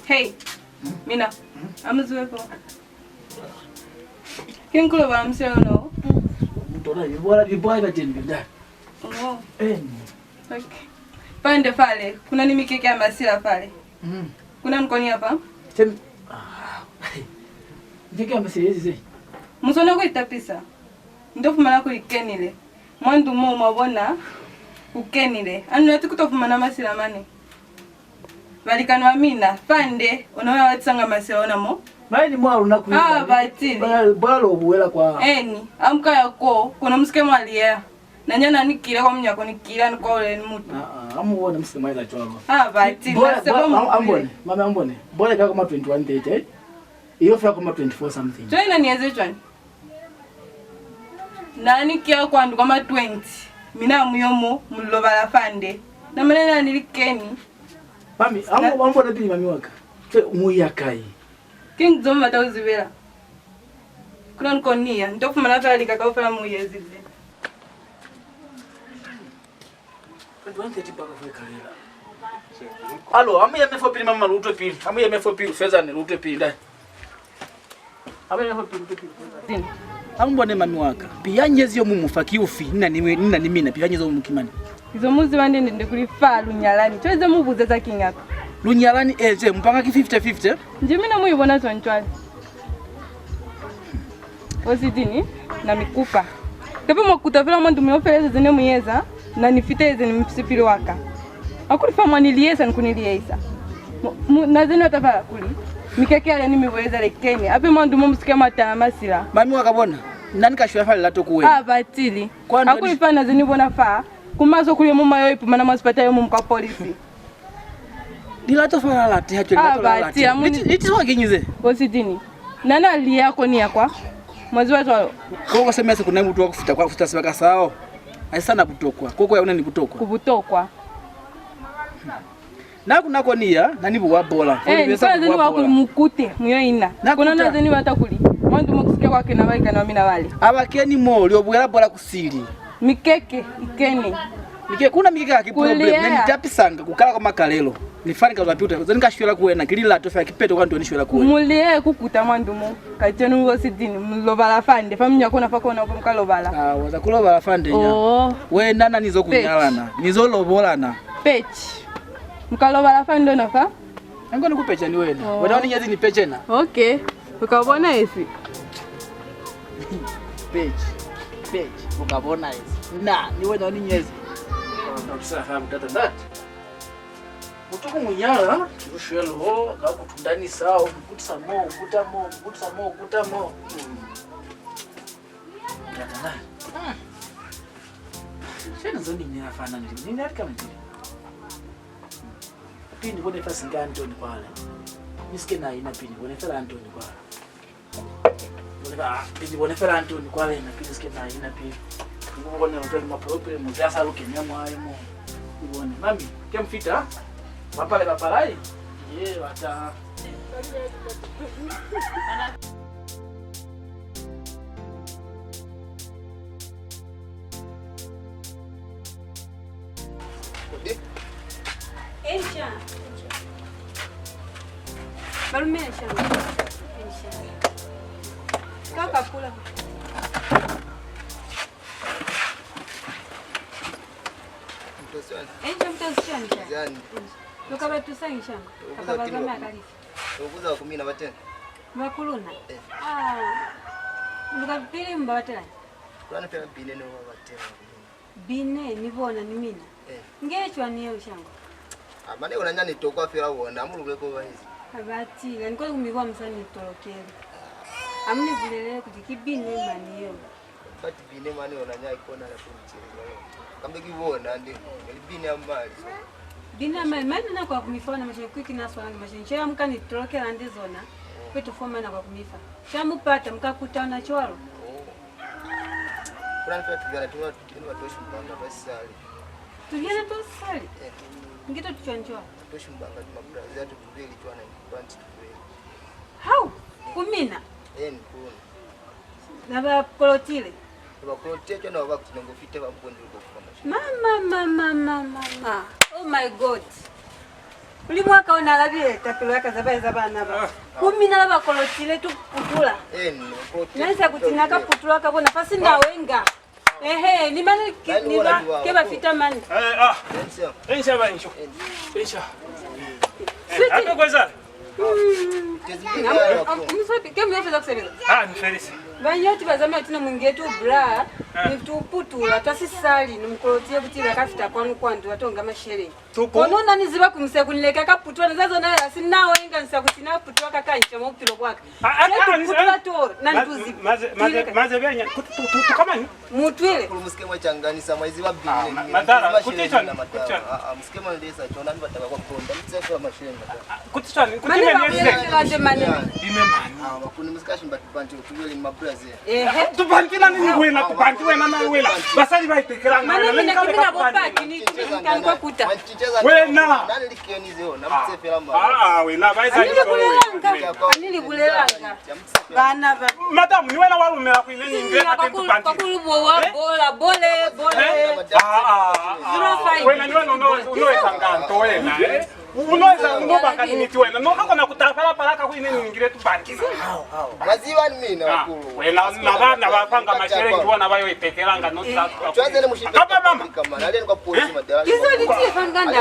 Hey, Mina, amzuwepo. Kinkulo ba mseo no. Mtona yibora biboy batembe da. Oh. Okay. Pande pale, kuna ni mikeke ya masira pale. Kuna nkoni hapa? Tem. Mikeke ya masira hizi. Musona ko itapisa. Ndofu mana ko ikenile. Mwandu mo mabona ukenile. Anu nati kutofumana masira mani. Balikano Amina, pande, unaona watsanga masira ona mo? Maini mwaru nakuiba. Batili. Balo obuwela kwa. Amka yako, kuna msike mwalia. Nanyana nikira kwa mnyako nikira niko ole mutu. Amuona msike ila chwako. Batili. Ambone, mama ambone. Bole kama 21:30 eh? Iyo fika kama 24 something. Joina nieze chwani. Nani kia kwa ndu kama 20. Mina muyomo mulobala fande. Na manena nilikeni. Mami, ambone pili mami waka. Muyakai. King Zoma tawzibera. Kuna nkonia, ndofu manafala likakawufala muyezi. Alo, amu ya mefo pili mama ruto pili. Amu ya mefo pili feza ni ruto pili dai. Amu ya mefo pili ruto pili. Amu mbone mami waka. Piyanyezi yo mumufaki ufi. Nina nimina piyanyezi yo mumukimani. Izo muzi wande ndi kulifa lunyalani. Tuweze mubuze za king hapa. Lunyalani eze mpanga ki 50-50. Njimina muyibona twanchwali. Osidini na mikupa. Tepo makutafela mwandu miofeleze zene muyeza na nifiteze ni msipili waka. Akulifa mwaniliesa nkuniliesa. Na zene watafala kuli. Mikeke ale ni miweza lekeni. Ape mwandu mumsike matana masila. Mami wakabona. Nani kashua fali lato kuwe? Batili. Akulifa na zene bona faa. Kumazo kulie muma yoipu mana masipata yo mumuka polisi. Dilato fala lati hacho dilato lati. Litiswa kinyize. Osidini. Nana liya koni yakwa. Mwazi watu walo. Kwa semese kuna mtu wakufuta kwa kufuta sibaka sao. Aisana butokwa. Koko ya una ni butokwa. Kubutokwa. Naku nako niya nani buwa bola. Nikaze ni wakuli mukute muyo ina. Kuna naze ni watakuli. Mwandu mukusike kwake na waika na wamina wale. Abakeni mo liobuwela bola kusili. Mikeke ikeni. Kuna mikeke aki problem. Nani tapisanga kukala kwa makalelo. Nifani kaza piuta. Zani kashwela kuwena kilila tofa kipeto kwa ndoni shwela kuwena. Mulie kukuta mwandu mu. Kachenu Osidini mlobala fande. Famnya kuna fako na kumkalobala. Waza kulobala fande nya. We nana nizo kunyalana. Nizo lobolana. Pechi. Mkalobala fande nafa? Ngo nikupecha ni wena. Wena nyezi ni pechena. Okay. Ukabona esi. Pechi. Ukabona esi. Na, ni wena nyezi. Ndabisa famu data that. Kutuku munyala, ushwelo, kakutundani sawa, ukutisa mo. Yatana. Shena zoni mnyala fana nili. Nini hati kama nili? Pindi kone fasi nga Antoni kwa hale. Miske na ina pindi, kone fela Antoni kwa hale. Pindi kone fela Antoni kwa hale, na pindi miske na ina pindi. Kone hoteli mapropre, muzasa luke nyama hae mo. Ibone. Mami, kia mfita? Mapale papalai? Ye, wata. Esha. Barume Esha. Kaka kula. Zani. Lokaba tusangisha. Kabazama akalifi. Ukuza kumina batena. Bakuluna. Lokapili mbatela. Kulana pela bine no batena. Bine nibona nimina. Ngechwa niyo shango. Amane unanyani tokwa fela wona amululeko bahizi. Abati, niko kumibwa msani tolokele. Amni vulele kujikibine maniyo. Bati bine mani unanya ikona na kumcheza. Kambe kibona ndi bine amali. Bine amali mani na kwa kumifona mashe kwiki na swala mashe nchera mkani tolokela ndizona. Kwetu foma na kwa kumifa. Chamupata mkakutana chwalo. Kulana pela tujana watoshi mbanga basali. Tujana tosali. Ngito tuchonjwa. Toshi mbanga mabrazi atu kubeli twana kwanti kubeli. How? Kumina. Kuna. Naba kolotile. Naba kolotile na waba kutinongo fite ba mpondi uko kwa Mama. Oh my God. Uli mwaka ona labie tapilo yaka za bana ba. Kumi na laba kolotile tu putula. Nansa kutinaka putula ka bona fasi na wenga. Ehe, ni mani keba fitamani. Ensha ba ensho. Ensha. Hapo kwanza. Kemu yafeza kusebeza? Ni Felisi. Banyoti bazame atina mwingetu bra, ni tuputula, tasisali, ni mkolotie butila kafita kwanu kwandu, watonga mashere. Konona niziba kumse kunileka kaputula, nazazo na asinawa inga nisa kutina putula kaka nche mwupilo kwaka. Putula toro, nantuzi. Maze benya, tukamani? Mutuile. Muskema changanisa mwezi wa bini. Madara, kutichani? Muskema ndesa, chona niba taka kwa mponda, mtsefa mashenga. Kutichani? Mani wabele mani. Wakuni muskashi mbatipanti, utuwele mabrazia. Tupanti na nini wela, tupanti wena na wela. Basali baitekelanga. Mani mina kimina bopaki, ni kwa kuta. Wena. Nani likionize na mtsefela mama. Wena, baisa Anili bulelanga. Bana ba. Madam, ni wena walumela kuile nyingine ate tupanti. Pakulubo wa bola, bole. Wena ni wena unoweza nganto wena, unoweza unobanga kiniti wena. Noko na kutafala palaka kuile nyingine tupanti. Maziwa ni mina wakulu. Wena na bapanga mashere ngiwa na bayo itekelanga no tatu. Tuanze mushinda. Hapa mama. Kama alien kwa polisi madara. Kizo litie fangandale.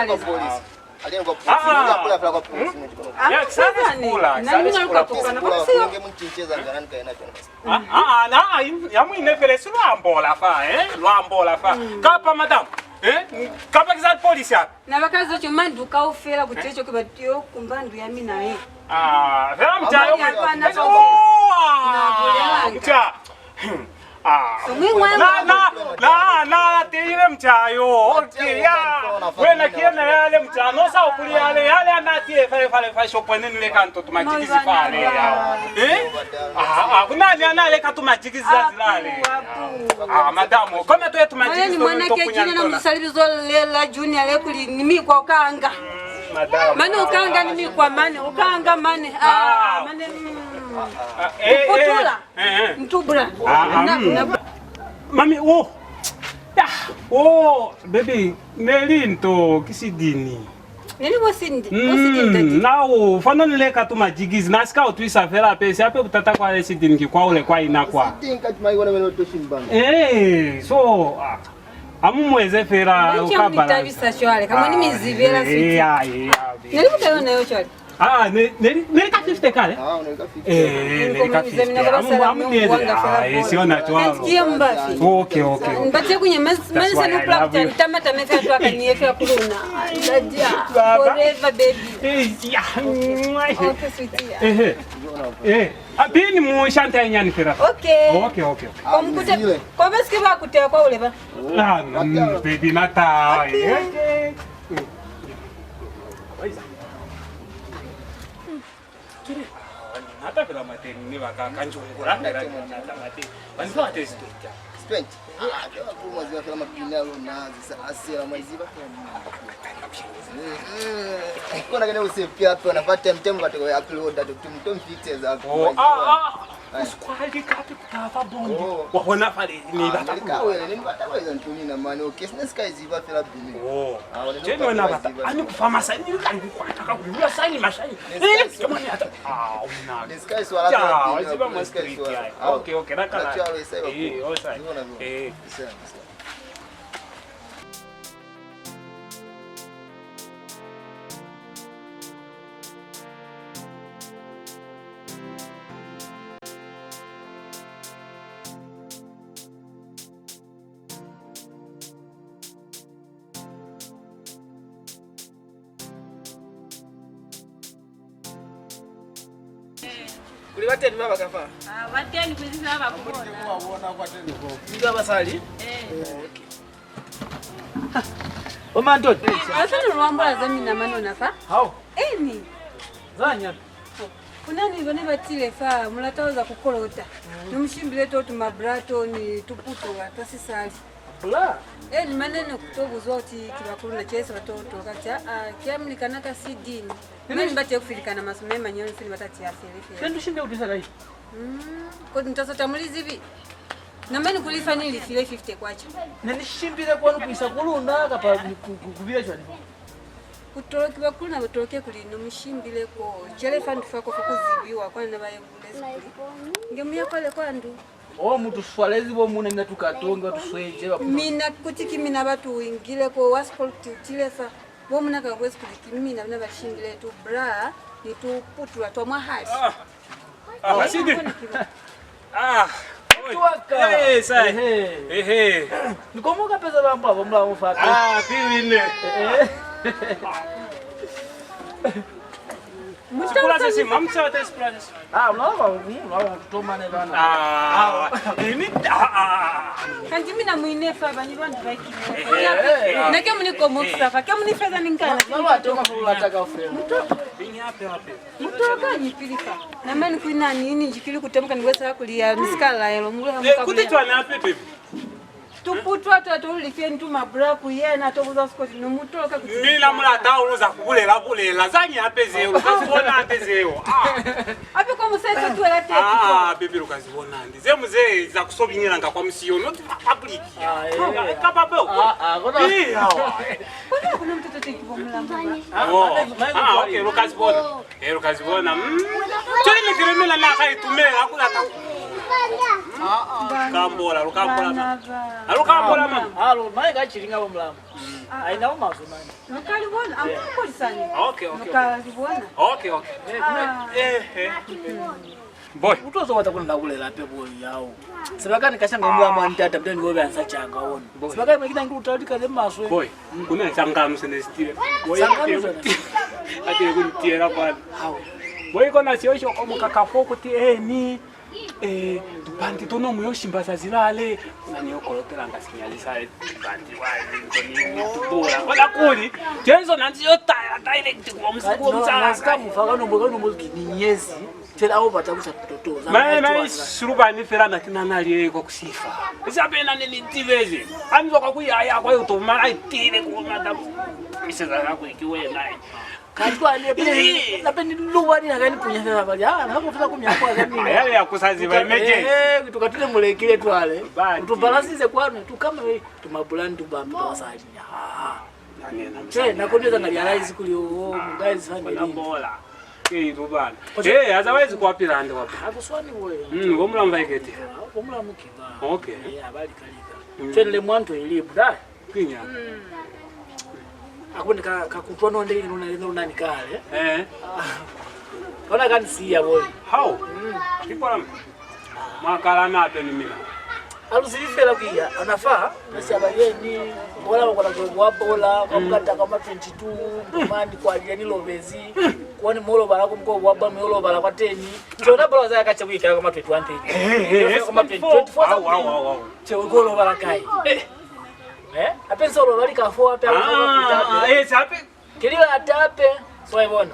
Alien kwa polisi, kula kwa polisi. Ya sasa kula. Na mimi nalikuwa tukana kwa sio. Ngemchecheza ngana kaina ya mwine fele si lwambola fa, lwambola fa. Kapa madam, kapa kiza polisi hapa. Na bakazo cyo manduka ufera kutecho kibatiyo kumbandu ya mina vera mchayo. Mcha. Na tire mchayo. Okay ya. Wena kiena yale mchano sa okuli yale anatie fale shopone nile kanto tumajikizi fale ya. Kunani analeka tumajikizi zilale. Madamo, kama tu tumajikizi to mwana kejina na msalibizo lela junior le kuli nimi kwa ukanga. Madamo. Mane ukanga nimi kwa mane, ukanga mane. Mane Putula. Mtubura. Mami, baby, nelinto kisidini. Nini wasindi? Wasindi nao fano nileka tu majigizi nasika utwisa fela pesa ape utata kwa residini kikwa ule kwa inakwa. Sidinga tumaiona melo toshimbanga. So amumweze fera ukabala. Nitabisa shwale kama ni mizivela siti. Nilikuwa yo shwale. Nilika 50 kale? Nilika 50. Nilika siona chwa. Nasikia mbafi. Okay. Mbatie kwenye manisa ni plakta nitamata mefa tu akaniweka kuluna. Ndadia. Forever baby. Okay sweetie. Abini mushanta nyani fera. Okay. Kwa mkute. Kwa basi kwa kutea kwa ule ba. Baby nata. Hata bila mateni ni wakakanjungura na mateni. Wanzo atesti. Spent. Kwa maziwa kama pinalo na asira maziwa. Kuna gani usifia hapo unapata mtemo katika upload tumtom fixes hapo. Uskwali kapi kutafa bonde. Wahona pale ni batakuwa. Wewe ni bataweza ntuni na mano kesna sky ziva fela bini. Jeni wana bata. Ani kufama sani ni kali kwataka kulia sani mashani. Kama ni hata una. Discuss wala. Ja, waziba mwaskri. Okay, nakala. Osa. Kuli wateni baba kafa? Wateni kuzisa baba kuona. Ndio basali? Oma ndoto. Asante rwamba zami na mano nafa. Hao. Ni. Zanya. Kunani bane batile fa mulataoza kukolota. Numshimbile to mabrato ni tuputola tasisali. Bula. Ni maneno kutobu zoti kibakuru na chesa watoto kati kiamlikana ka sidini. Mimi mbate kufilikana masomo manyoni fili batati afili. Ndio shinde utisala hii. Kwa mtasota mulizi hivi. Na mimi kulifanya ile file 50 kwacha. Na nishimbile kwa nukuisa kulunda kapa kubira chani. kutoroki bakulu na batoroke kuli nomushimbile ko chele fandu fako kuzibiwa kwa na bayebule ngemuya kwale kwandu mtu swalezi bo muna nga tukatonga tusweje mina kutiki mina batu ingile ko wasport tilesa bo muna ka kwesi kutiki mina bana bashindile tu bra ni tu putula to mahali basidi sai nikomoka pesa bamba bomla mufaka piline Mula sisi mamsa tes plans. Mnaona tutomane bana. Ini kanji mina muinefa banyi bantu baiki. Na kama niko moksafa, kama ni fedha ningana. Mama toka fula taka friend. bini hape hape. Mtoka nyipilika. Na mani kuina nini jikili kutemka niweza kulia miskala yelo mule Kutitwa na hape baby. Tuputwa tatuli fentu mabraku yena tokuza skoti numutoka Mina mula taunuza kubulela zanyi hape zeo. Ukazibona hape zeo. Api kwa musaifa tuwela teki. Baby ukazibona ndi. Ze muzee za kusobinyira nga kwa msiyo not public. Kapapa. Kuna mtoto teki bomulamba. Okay, ukazibona. Ukazibona. Chini kiremela na kaitumela akulata. Kambola, lukambola. Alukambola mama. Halo, mai gachiringa bomulamba. Aina umazo mani. Nukalibona, amukolisani. Okay. Nukalibona. Okay. Boy. Utozo watakwenda kulela pe boy yao. Sibakani kashanga mulamba ntata mtani wobe ansachanga wona. Sibakani makina ngiru utalika le maswe. Boy, kuna changamu senestile. Changamu ati kuntiera bana. Boy kona siosho komo kakafoko ti ni tupanti tono muyoshimbaza zilale unaniyokolotela ngasinyalisa tupanti wali ntonini kola kuli jenzo nanzi yotaya direct kwa msiku mtsala nasikamu fakano mbokano mbokini nyezi tela au batakusa tutotoza mai suruba ni ferana kinanali kwa kusifa isapena ni ntiveze amzo kwa kuyaya kwa hiyo to mara tile kwa madamu iseza yako ikiwe naye Kajua ni napenda luwani nakani punya sana bali nakufika kumyakwa zamini yale ya kusaziba imeje tukatule mulekile twale tubalasize kwanu tukama tumabulani tubamba twasali nakondeza ngalialize kuli guys family bola tubana otherwise kwapira ande wapi akuswani wewe ngomulamba ikete ngomulamba kiba okay abali kalika twele mwanto ilibu da kinya akundika kakutwa nonde nani kale ona kanisiya boy how kipolam makala na pe ni mina alusifela kuya anafaa nasi abayeni bola kwa bola kwa mkata kama 22 mandi kwa yani lovezi kuone molo bala kumko waba molo bala kwa 10 chona bola za kacha wiki kama 21 kama 24 chewe golo bala kai apensa lo bali ka fo ape sape kilila atape so ibona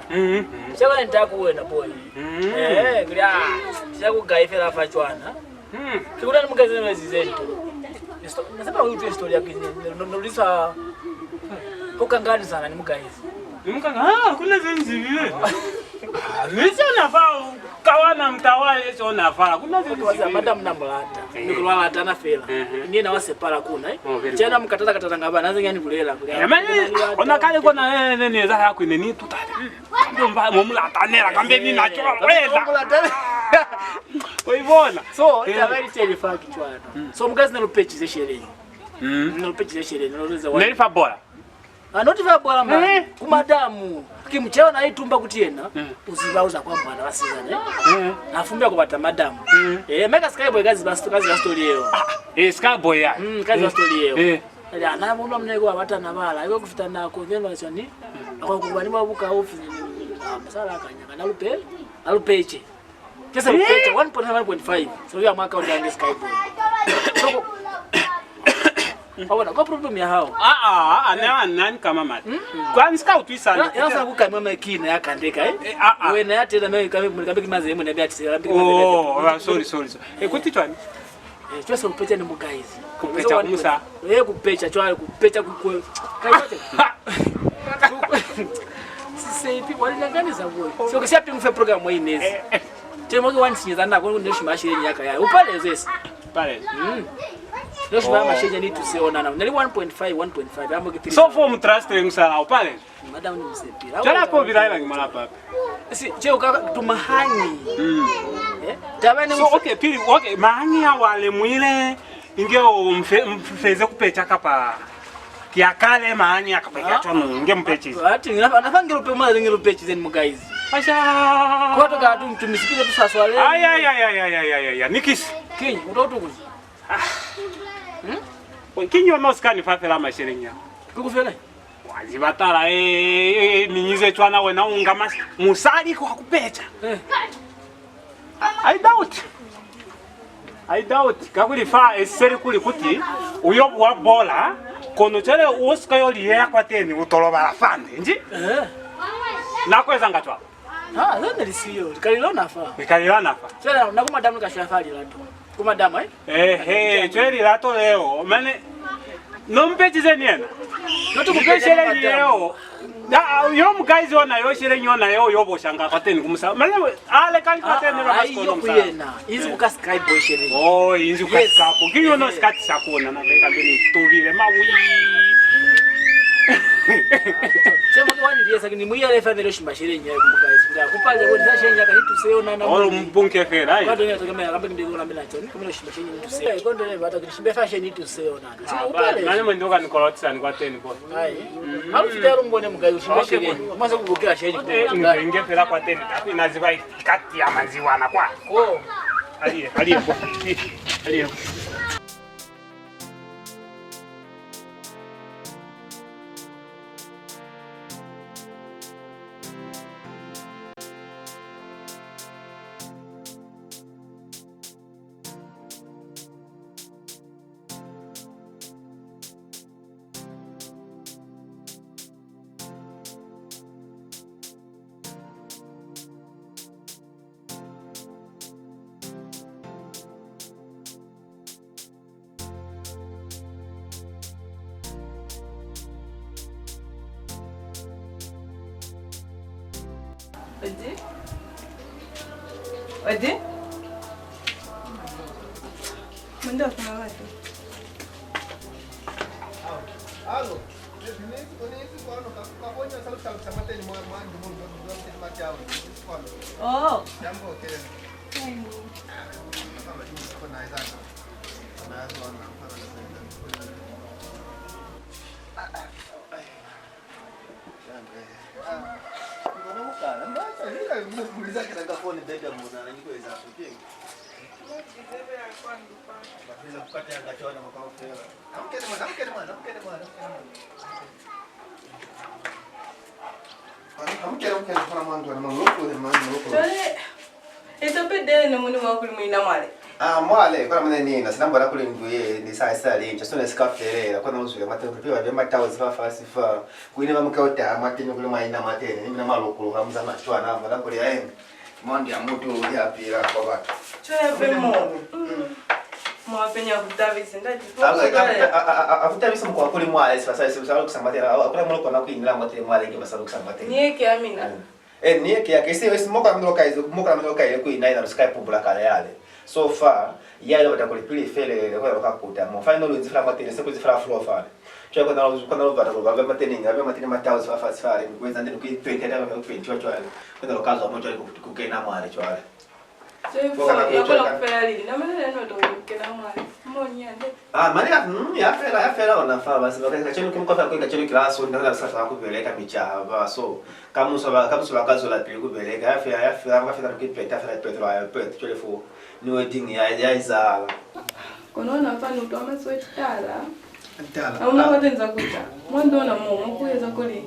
chaka nitakuwena boy kulia chaku gaifela fachwana kikuna mkazi mwezi zetu nasema huyu historia yake nolisa ukangani sana ni mkaizi kuna zenzi vile Nisi unafaa kawana mtawale sio unafaa. Kuna vitu waza madam na mulata. Nikulala atana fela. Ndiye na wasepara kuna Chana mkataza katanga bana nazo ngani kulela. Ona kale kona nene za yako nini tutale. Ndio mba mulata nera kambe nini nacho weza. Mulata. Oivona. So ita very terrifying kichwana. So mkazi na lupechi ze sherehe. Na lupechi ze sherehe. Nelifa bora. Anotiva bora mba kumadamu kimcheo na itumba kutiena uzibauza kwamba na wasizane nafumbia kupata madamu meka skyboy kazi basi story yeo skyboy ya kazi ya story yeo ana mundu mnego abata nabala iko kufita nako velo chani akakubani babuka office masala akanyaka na alupeche pesa lupeche 1.5 so ya mwaka ndio skyboy so Hawana kwa problem ya hao. Nani kama mali. Kwa scout sana. Yasa kuka mama kina yakandeka wewe na yate na mimi kama kimaze mwe na biati sorry. Kutitwani. Twesa kupecha ni mugaizi. Kupecha kumusa. Kupecha chwa kupecha kukwe. Kayote. Sisi ipi walianganiza wewe. Sio kisha pia mfe program hii nezi. Temo kwa once nyeza na kwa ndio shimashi yake yaka. Upale zesi. Pale. Ndio shamba mashenye ni tuseonana. Nali 1.5 1.5 ambo kitu. So for mtrust msala pale. Madam ni msepira. Jana hapo bila ngimala papa. Si je ukaka tumahani. Tabani so okay pili okay mahani ya wale mwile ingeo mfeze kupecha kapa kiakale mahani akapeka chono nge mpechi. Ati nafanga rupe mali ngirupechi zeni mugaizi. Asha. Kwa to ga tu tumisipige tu sasa wale. Ay nikisi. Kinyi utotukuzi. Kinyi wanoskani fafela masherenya. Kukufela. Wazibatala minyize chwana wena unga musali kwa kupecha. I doubt kakuli fa eseri kuli kuti uyobu wa bola kono chele uoska yoli yakwa teni utoloba la fande nji nakweza ngatwa Lenda lisiyo kalilona fa nikalilona fa chele nakuma damu kashafali lato kuma damu chele lato leo mane nompechi zeniena notukupeshele leo yo mukaizi ona yo shire nyona yo yobo shanga kwateni kumsa mane ale kali kwateni la basko kuyena izi ukaskai boy shire izi ukasikapo kinyo no skati sakona na beka mbeni tuvile mawi chema kwani ndiye sakini muyale family shimba shire nyayo kumukaizi ngakupale wona shenya kali tuseona na olo mbunke fera ai kwado nyato kama ngamba ndigo na mela choni kama shimba shenya tuseona kondo ne bata kishimba fashion tuseona nani mwendoka nikolotsa ni kwateni kwa ai alufitero mbone mugaizi shimba shenya mwanzo kubukira shenya inge fera kwateni tapi naziba kati ya maziwa na kwa aliye Odi? Manda kuna watu. Halo. Nisi kwa kaponya saluta kusamateni mwa machao. Oh. Jambo kile. Kama jinsi kwa naizana. Ito pedele na muni wakuli mwina mwale. Mwale, kwa mene nina, sinambona kuli nguye ni saa lincha, sone sikaferera, kwa nauzule matendo piwa bema tawo zifa fasifa. Kuine bamukauta matendo kuli mwina matene, nimina malukulu hamuza machwa na mbona kuli aende. Mondi ya mutu ya pira kwa watu. Choya pemo. Mwapenya kutavisi ndati. Afutavisi mko kuli mwale sasa sasa kusambatera. Akula muloko na kuingira matene mwale ngi basalo kusambatera. Nieke amina. Nieke yake isi moka mloka izo moka ile kuina na Skype bulakala yale. So far, yale watakulipili fele kwa wakakuta. Mo final nzifra matene seko zifra flow fale. Chwa kwa na vata kwa baba matene ngabe matene matawo fa fale. Kweza ndini kuipendera kwa kupendwa chwa. Kwa lokazo moja kukena mwale chwa. Yakola kufela lili. Na mene neno ndo kukena mwale. Monyande. Mani ya fela onafa basi bakaka chenu kimkofa kwa chenu kilaso ndio sasa kupeleka michava. So kama usaba kazo la pili kupeleka ya fela ngafika tukipeta fela petro ya pet telefu ni wedding ya izala. Konaona mfano ndo amaswetala. Ntala. Auna watenza kuta. Mwando na momo kuweza kuli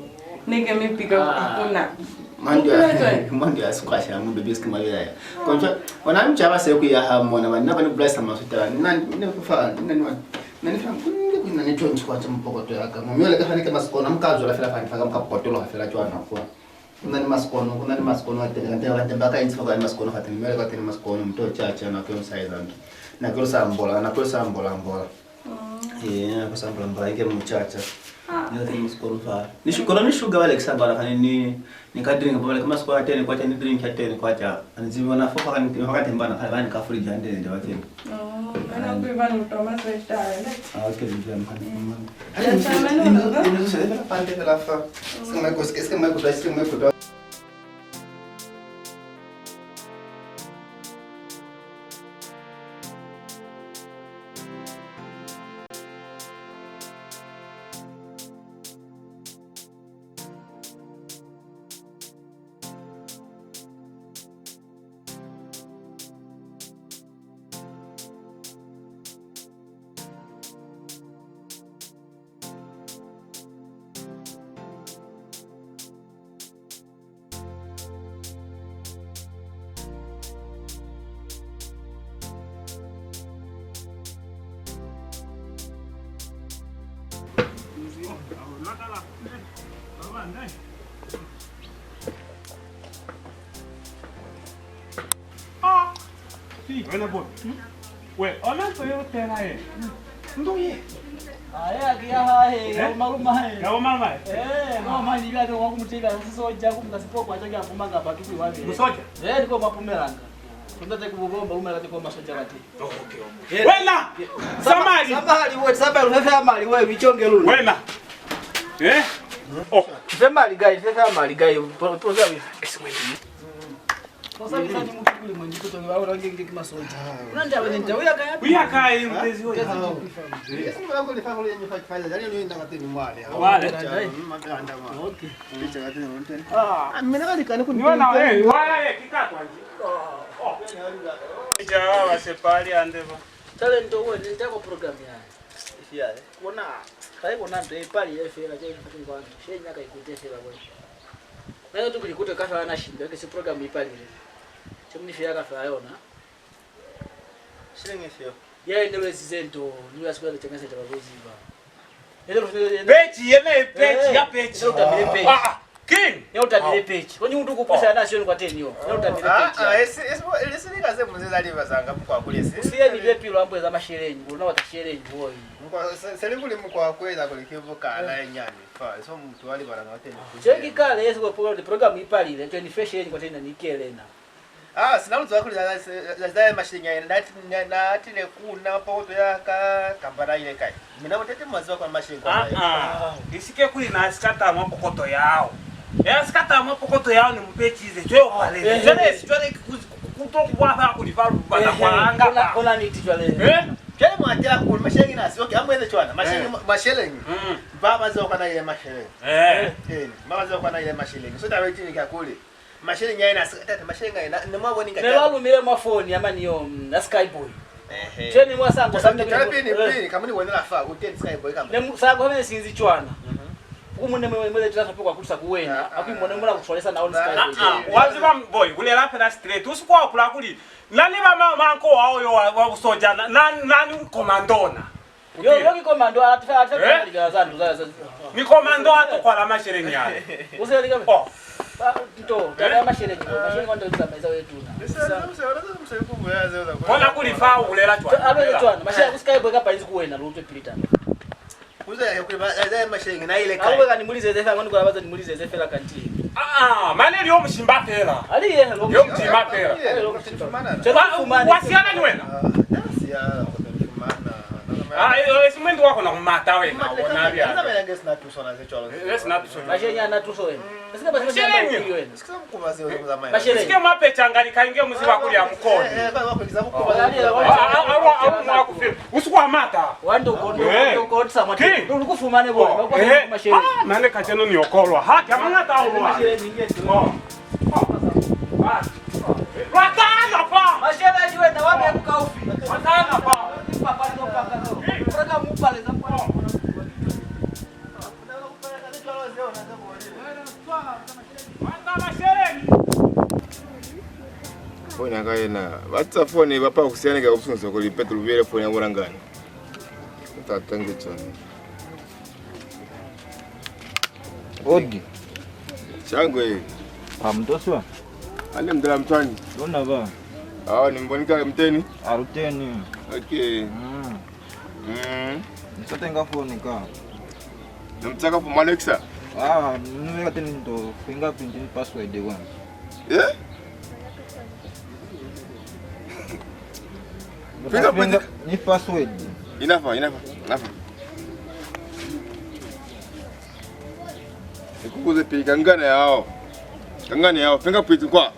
nenge mipika kuna. Mandi asikwasha mu baby skima ya. Konja wana mchaba sasa ku ya hamona bana bana bless amaswetala. Nani kufa nani fahamu kuna ni tonchi kwa mpokoto yaka. Mumyole kafanika masikona mkazo la fela fanya mkapotolo hafela chwa nakuwa. Kuna ni maskono atembaka inzi kwa maskono hatini mele kwa tini maskono mto chacha na kwa msaidando. Na kwa sambola mbola. Na kwa sambola inge mchacha. Ndio tena msikoro fara. Nishukuru nishuga wale kisabara kanini nikadrink pale kama siku hata ni kwa tena drink hata ni kwa cha. Anziona fofa kan wakati mbana kale ka free jande ndio wateni. Ana kuiva no toma swesta. Okay, ndio mkani. Hata ni sasa la pande la fa. Sema ko Bueno, pues. Well, hola, soy usted ahí. Ndoye. Aya kiyaha he maruma he. Yawo mama. Mama ni bya ko kumutila sisoja kumkasipo kwa changa kumanga batu kwa wapi. Musoja. Ndiko mapumelanga. Tunataka kubomba umela kwa masoja kati. Okay. Wena. Samali. Samali unafanya mali wewe vichonge lulu. Wena. Oh. Samali guys, samali guys. Prozawi. Sasa hivi ni mtu kule mwenye kutoka wao rangi ngiki masoja. Unaenda wewe ndio Uya kai mtezi wewe. Sasa wako nifanya kule yenye faida. Yaani ndio ndio ngati mwale. Wale. Maganda ma. Okay. Picha ngati ndio. Mimi nataka kani kuniona wewe. Wale kikatwa nje. Oh. Ija wasepali andeva. Talent wewe nitako program ya. Ifia. Kuona kai kuona ndio pali ya fera je kutunga wangu. Shenya kai kutesela wewe. Leo tukikuta kafa anashinda kesi program ipali ile. Chumnifia kafa yona. Shilingi sio. Yeye ndio zizento, ndio asikwenda tengeza cha baboziba. Pechi yene pechi ya pechi. Ndio utabile pechi. King. Ndio utabile pechi. Kwani mtu kukusa na sio kwa 10 hiyo. Ndio utabile pechi. Esi nikaze mzee aliva zanga kwa kule si. Usiye ni vipi lo ambo za masherenyi, una watasherenyi boy. Kwa selinguli mkwa kwenda kulikivuka na nyani. Fa so mtu ali bana wote. Cheki kale yesu kwa program ipali ile 21 yenye kwa tena nikelena. Sina mtu wako za mashinya na atile kuna poto ya kambara ile kai. Mina mtete mwanzo kwa mashinga. Isike kuli na asikata mapokoto yao. Asikata mapokoto yao ni mpechi hizo. Chwe pale. Zile sitwale kutokuwa hapa kulivaru bana kwa anga. Ona ni tijwale. Kile mwatia kwa mashinga na sio amwe ile chwana. Mashinga. Baba zao kana ile mashinga. Mama zao kana ile mashinga. So tawe chini kwa kule. Mashinga ina tata mashinga ina ni mwa boninga. Nelalu mile mafoni ama niyo na Skyboy. Cheni mwa sango sababu ni kama ni wena fa uteni Skyboy kama. Ne sango hene sinzi chwana. Umune mwele tutapo kwa kusa kuwena. Akimone mbona kutolesa na on Skyboy. Waziba boy kule la pera straight usikwa kula kuli. Nani mama manko wao yo wa soja nani komandona. Yo komando atafanya liga zandu za. Ni komando atokwa la masherenyi yale. Useli kama. Oh. Nto, tala masherenyi. Masherenyi ndio zameza wetu. Kona kulifa ulela chwana. Abele chwana. Masherenyi Skyboy kapa hizi kuwena luto pilita. Uza ya kuliba masherenyi na ile kai. Awe kanimulize zefa ngoni kwa baza nimulize zefa la kanti. Mane lyo mshimba fera. Ali yeye lo. Yo mshimba fera. Wasiana ni wena. Wasiana kutumana. Simwendi wako na kumata we na bia. Sasa mimi ngesina tusona zecho. Sina tusona. Mashenya na tuso wena. Sika basi masherenyi wena. Sika mkumazi wa zamani. Masherenyi. Sike mape changani kaingia mziba kuli ya mkono. Wako kizamu kwa. Au mwakufika. Usikwa mata. Wando kondo samati. Ndukufumane bwana. Wako masherenyi. Mane kacheno ni okolwa. Haki amangata au. Masherenyi ngeti. Watana pa. Masherenyi wena wabe kukaufi. Watana pa. Papa ndo paka ndo. Program upale za kwa. Foni akaena vatsa foni vapa kusiyanika kusunza kuli petro vile foni yangu ngani tatange chana odi changwe amtoswa ane mdala mtwani dona ba ni mbonika mteni aruteni okay nisatenga foni ka Namtaka kwa Alexa. Nimeweka tena ndo fingerprint ni password yangu. Fingerprint ni password. Inafa. Ikukuze pili kangana yao. Fingerprint kwa.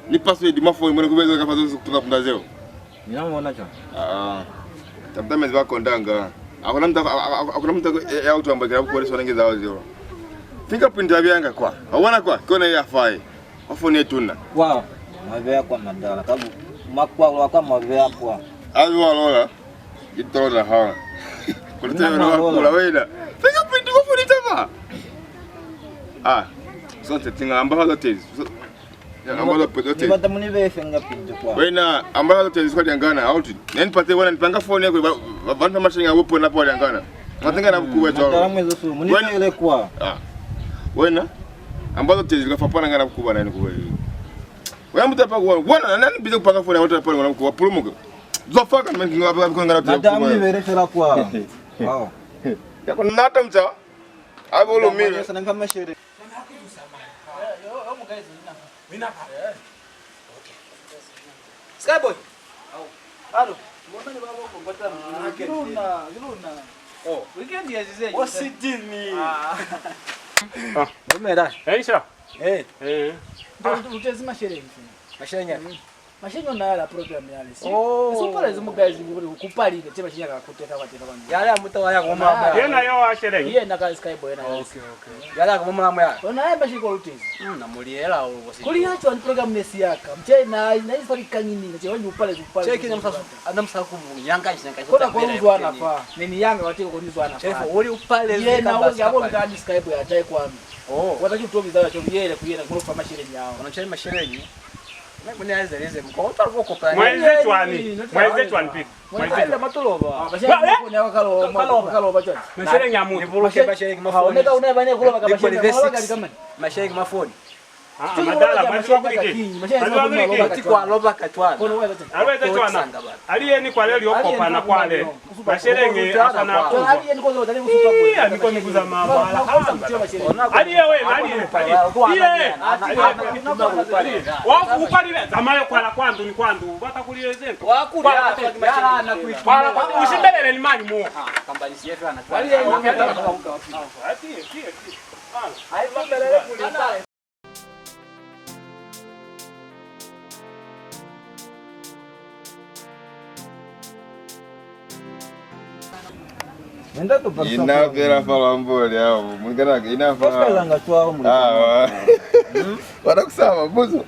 Ni password mafoni mwana kubeza kafazo kutoka pundazeo. Ninaona cha. Sometimes wako ndanga. Hakuna mtu ya watu ambao kwa polisi wanaingiza wao zero. Fingerprint ya bianga kwa. Hawana kwa. Kona ya fai. Mafoni yetu Kwa. Mavea kwa madala. Kabu makwa kwa mavea kwa. Azu walola. Itorola hawa. Kulitana na kula weda. Fingerprint kwa foni tama. Sote tinga ambazo tezi. Ambazo pote. Ni bata munibe fingerprint kwa. Wena ambazo tezi kwa dangana out. Nani pate wana nipanga phone yako vantu mashinga upo napo dangana. Matenga na kuwa tu. Ndaramu hizo su munibe ile kwa. Wena ambazo tezi kwa fapana ngana kubwa nani kwa. Wewe mtu hapa kwa nani bize kupanga phone watu hapa ngana kwa pulumo. Zofaka mimi ngana kwa ngana tu. Ndaramu ni vere fela kwa. Wao. Yako nata mcha. Abo lo mimi. Sana kama shere. Skyboy. Halo. Mbona baba wako ngota Giluna. Weekend ya zize. Wasitini. Umera. Aisha. Utazima sherehe. Mashanya. Mashanya na la program yale. So pale zimu guys kupali ke chema shinya kakuteka kwateka kwani. Yale amutawa yako mama. Yena yo wa sherehe. Yeye na Skyboy na. Okay. Yale kwa mama ya. Ona yeye bashi kwa utezi. Na muliela ubosi. Kuli yacho an program nesi yaka. Mche na hizo kanyini na chewe pale. Cheki na msaku yanga ishanga. Kona kwa mtu anafaa. Nini yanga watiko kwa mtu anafaa. Chef uli upale yeye na wewe hapo ndani Skyboy ajaye kwami. Wataki utoki zawa cho yeye kuyena kwa kwa masherehe yao. Wanachana masherehe. Mwezi chwani pipi. Mwezi matoloba. Mashere nyamutu. Mashere mafoni. Mashere mafoni. Madala kwa loba katwana. Alweza twana. Aliyeni kwa leo yokopa na kwale. Mashere nge asana ko. Aliyeni kwa leo super niko nikuza mama. Aliye we aliye. Wafu ukalile zamayo kwa kwandu ni kwandu. Batakulilezeko. Wakuri na kuishi. Usimbelele ni mali mo. Kambalisi yetu anatwa. Aliye mbelele kulita. Nenda tu pasal. Ina vera fala mbole hao. Mwingana ina fala. Pasal nga tu hao muli. Wala kusama buzo.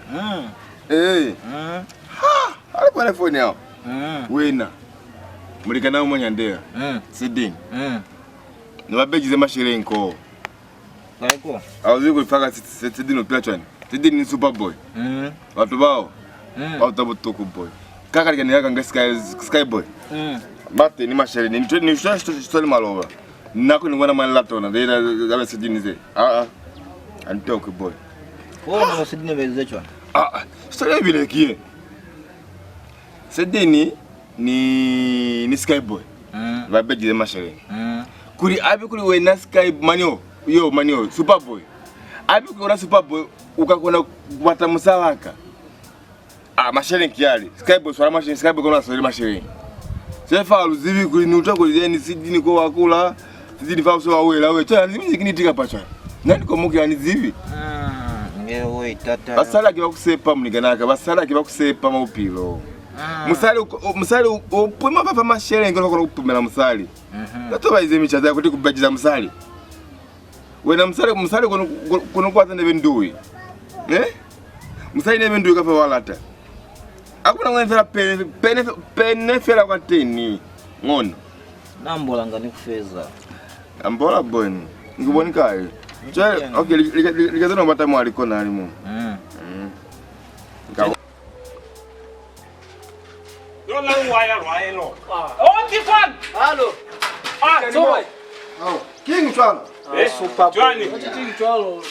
Ala kwa phone yao. Wena. Mulikana umanya ndea. Siding. Niwabejize mashere nko. Haiko. Auzi kulifaka Siding no platwan. Siding ni Superboy. Watu bao. Watu botoko boy. Kaka ligani nga Skyboy. Mate ni mashere ni shwa maloba. Nako ngwana manlatona ndela za Siding ze. Antoke boy. Kwa nini Siding bezechwa? Story vile kie. Siding ni Skyboy. Babejize mashere. Kuri abi kuri wena Sky manyo Superboy. Abi kuri Superboy ukakona kupata msalaka. Mashere kiali. Skyboy swala mashere Skyboy kona swala mashere. Sefa aluzivi kuri nuta kuri ni Sidini ko wakula. Sidini fa so awela we. Cha nimi kinitika pacha. Nani komuke anizivi? Ngewe tata. Basala kiba kusepa mniganaka. Basala kiba kusepa maupilo. Musali upima papa mashere ngolo kono kupimela musali. Nato baize michaza kuti kubajiza musali. Wena musali kono kwata nebe ndui. Musali nebe ndui kafa walata. Akuna ngwenzela pene fela kwa teni. Ngono. Nambola ngani kufeza. Ambola boni. Ngiboni kae. Okay, likazona mbata mwali kona alimu. Yola waya lo. Tifan. Halo. Joy. King Chwalo. Super Johnny. King Chwalo.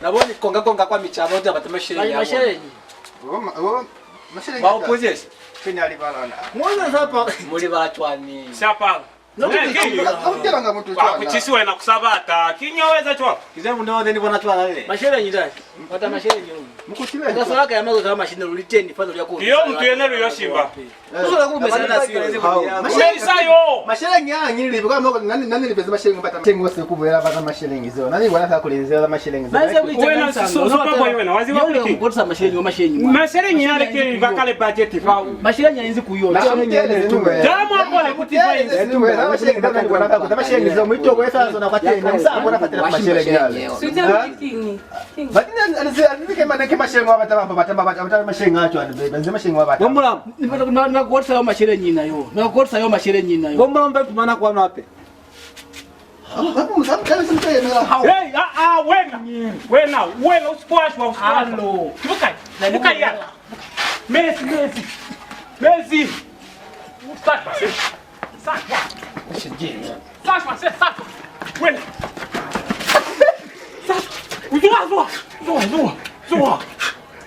Naboni konga kwa michamo ndio batamashire. Mashere. Mashere. Ba opposition. Finali balana. Mwana hapa Muri bachwani. Sapa. Autela mtu chwa. Kuchisiwe na kusabata. Kinyoweza chwa. Kizevu ndio ndeni bwana twala ile. Mashere nyindaki. Pata mashere nyingi. Mkutile. Sasa waka ya mazo kama mashine uliteni fadhili yako. Iyo mtu yenelo yoshimba. Sasa kumesana na sio ile kwa. Mashaisayo. Mashilingi nyingi kwa nani nilipeza mashilingi mpata tengo wose kubwera bata mashilingi zo. Nani bwana kulenzela mashilingi zo. Wewe super boy wewe wazi wapi? Ngosa mashere nyoma mashere. Mashere nyale ke bakale budget fa. Mashere nyanzi kuyo. Jamu hapo kutifa hizi. Mashilingi ndio kwa naka kwa mashilingi zo mwito kwa sasa na kwa tena. Msa mbona fatela mashilingi yale. Sita king. Lakini anazike manake mashilingi bata mashilingi acho anabenze mashilingi bata. Gombora na kuotsa yo mashere nyina yo. Na kuotsa yo mashere nyina yo. Gombora mbe tumana kwa nape. Hapo msamkale simtayemela. Hey, wena usipwashwa. Hello. Tukai ya. Messi. Sakwa. Wena.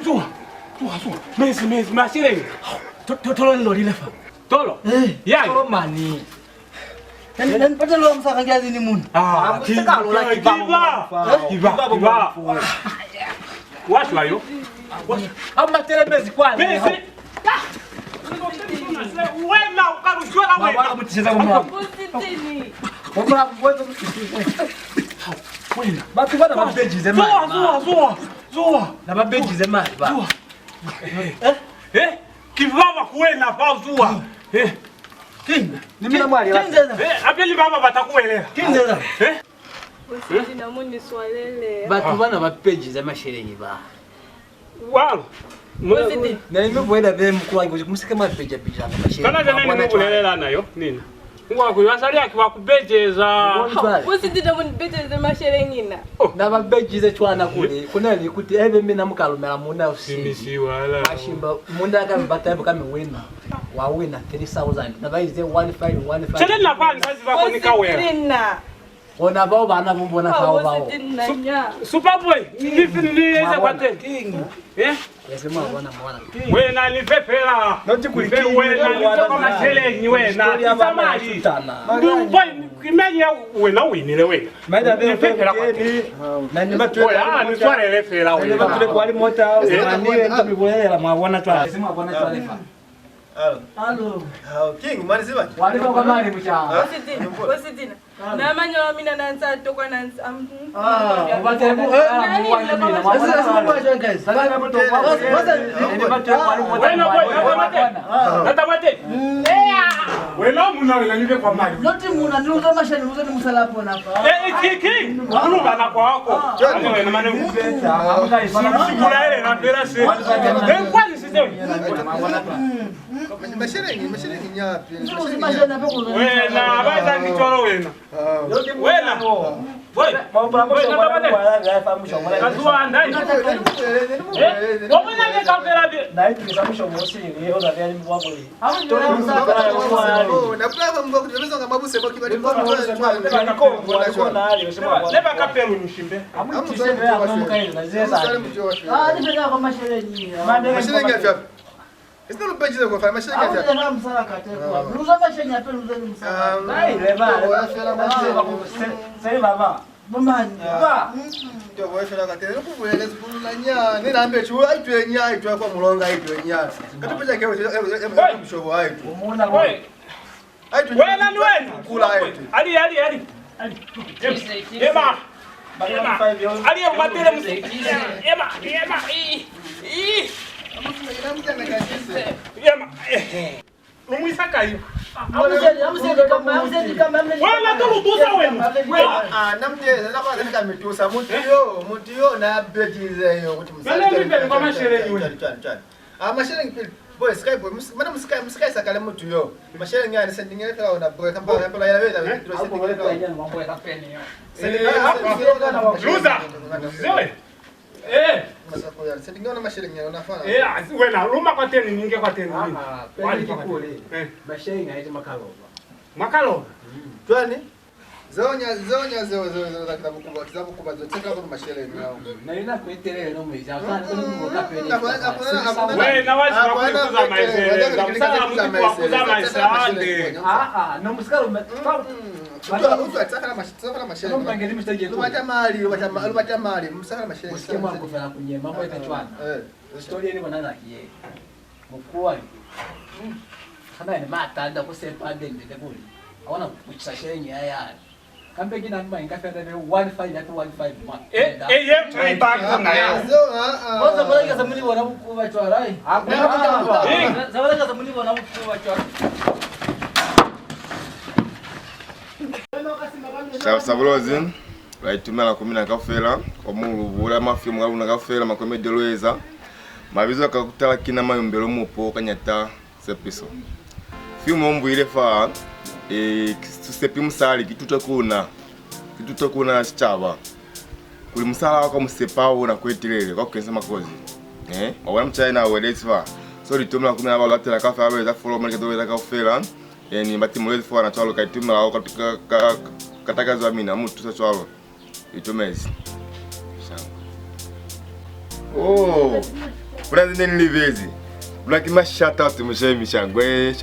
Zua. Messi, mashilingi. Tolo lori lefa. Tolo. Yeah. Tolo mani. Dan pada lo msaka gazi ni mun. Kiba. Watu ayo. Ama tele Messi kwa. Messi. Wena ukarushwa na wena. Baba mticheza kwa. Usitini. Baba mwezo. Wena. Batu bana mabeji zema. Zua. Na mabeji zema ba. Kibaba kuwena pa zua. King. Nimina mwali wa. Apeli baba batakuelewa. Kinzeza. Usitini na muni swalele. Batu bana mabeji zema sherehe ba. Wao. Usitini. Na nimeboenda vile mkuu kumsika mabeji bija kama sherehe. Kana jana kulelela nayo nini? Ngwa kuyasalia kwa kubejeza. Usitini na muni bete mashere nyina. Na mabeji ze chwana kule. Kuna likuti eve mimi namkalumela munda usini. Simisi wala. Ashimba munda kama bataibu kama wina. Wa wina 3000. Na baize 1515. Chele na pali sasa bako nikawea. Usitini. Ona bao bana mbona kao bao. Usitini na nya. Superboy, niweze kwa tena. Yasema bwana mwana. Wena ni pepela. Noti Wena ni kama mashelenyi wena. Samali. Boy, kimenya wena winile wena. Maida vile pepela kwa. Na ni batu Ni swale lefela wale batu le kwa mota mani ndio bibolela mwana twala. Yasema bwana twalefa. Hello. King mani ziba. Wale kwa mali mcha. Usitini. Na manyo mina nansa tokwa nansa. Bataibu guys. Wena boy, natamate. Wena muna wena nipe kwa mali. Noti muna niluza mashani niluza ni msalapo napa. Kiki. Ulu bana kwa wako. Wena mane sikula ile na pera se. Kwani sisi. Mashilingi nyapi. Wena baza kitoro wena. Wena. Boy, kazua ndai. Wamenya ke kafera bi. na hivi kisamsho mosi ni oza vya ni wako hii. Na kwa mbo kutembeza kama buse kwa kibali kwa Leba kapero nishimbe. Amutisebe ya mama kaini na zesa. Nipenda kwa mashere nyingi. mashilingi yapi. Sio lupejize kwa mashilingi yapi. Hapo msala katekwa. Luza mashere nyape luza ni msala. Dai leba. Sasa baba. Bomani. Ba. Ndio wewe fela katele kuvueleza kulula nya. Nina ambe chu aitwe nya aitwe kwa mulonga aitwe nya. Katupeja kero mshobo aitwe. Umeona wewe. Aitwe. Wena ni wena. Kula aitwe. Ali. Ema. Ali ubatele msi. Ema. Ema. Lumwisaka hiyo. Wala tulutuza wena. Namjeza nakwaza nikamitusa mutiyo na bejize yo kuti mashilingi pili boy sky boy mana muskai sakale mutiyo mashilingi yani sendingele fela na boy kamba pela ya weda ndio sendingele Mambo ya kapeni yo. Luza. Zewe. Sendingele mashilingi unafanya. Wena luma kwa teni ninge kwa teni. Wali kikule. Mashenga hizo makalo. Makalo. Twani? Zonya za kitabu kubwa zote kama mashere yao. Na ina kuetelea no mwezi. Hapana kwa nini ukapeni. Wewe na wazi wa kukuza maisha. Zamsana mtu wa kukuza maisha ande. Na msikalo Mtu ataka na mashere. mpangeni msije tu. Ubata mali, msaka mashere. Usikie mwangu fanya kunye mambo yatachwana. Story ni bwana kiye. Mkuu kana ni matanda kusepa ndende kule. Aona kuchisa shenye haya. Kambe kina mba ingafenda ni 15 at 15 ma. Tuipaka na yao. Kwanza bora zamuni wana mkuu wa chwara. Zabala zamuni wana mkuu wa chwara. Sabulozi baitumira 10 nakafera omulubula mafio mwalu nakafera makomedi lweza mabizo akakutala kina mayombero mupo kanyata sepiso filmu ombwire fa tusepi musali kitutakuna chaba kuli musala wako musepawo na kwetilele kwa kukenza makozi wawala mchina wedesi fa so litumira 10 aba latela kafera lweza follow market lweza kafera ni mbati mwezi fa na twalo kaitumira wako katakazo amina mtu sachwalo itomezi kuna zine nilivezi kuna kima shout out mshemi shangwe